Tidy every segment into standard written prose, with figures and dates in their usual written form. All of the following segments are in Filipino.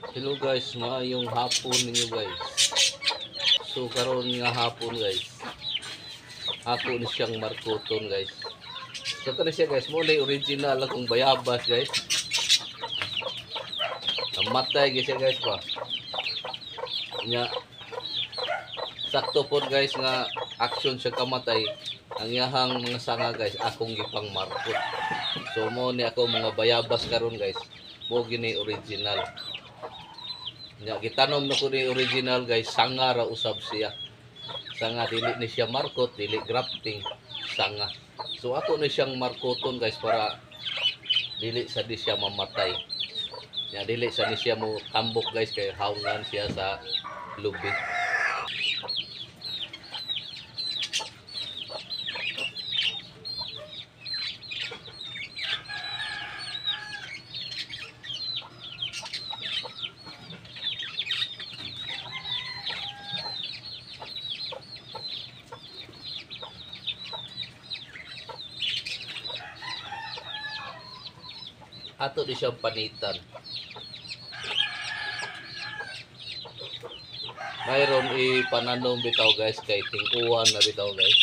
Hello guys, maayong hapon ninyo guys. So karon nga hapon guys. Ako ni siyang markoton guys. So kani siya guys, mo na original akong bayabas guys. Namatay gyud siya guys pa. Nya sakto pod guys nga action siya kamatay. Ang iyahang mga sanga guys, akong gipang markot. So mo ni ako mga bayabas karon guys. Mo gini original. Nya gitanom na ko ni original guys, sanga ra usab siya. Sanga dili ni siya markot, dili grafting, sanga. So ako ni siyang markoton guys para dili sa di siya mamatay. Nya dili sa ni siya mo tambok guys kay haungan siya sa lubi. Ato di siyang panitan. Mayroon ipananom bitaw guys kay ting-uwan na bitaw guys.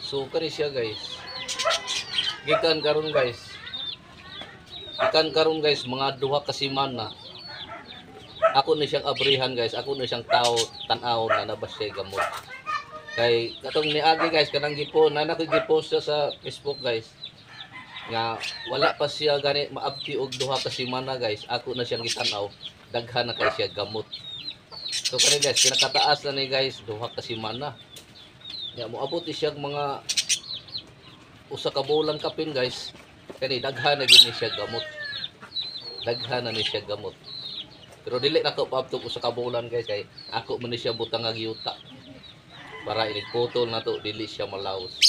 So kani siya guys. Gikan karon guys. Gikan karon guys mga duha ka semana. Ako na siyang abrihan guys. Ako na siyang tao tan-aw na nabas siya gamot. Kay katong niagi guys kanang gipo na nakigipost siya sa Facebook guys. Nga wala pa siya gani maabti og duha ka semana guys. Ako na siyang gitan-aw. Daghan na kay siya gamot. So kani guys pinakataas na ni guys duha ka semana. Ya moabot siya mga usa ka bulan kapin guys. Kani daghan na gyud ni siya gamot. Daghan na ni siya gamot. Pero dili na ko paabtog usa ka bulan guys kay ako man ni siya butang nga giyuta. Para iligputol na to dili siya malaos.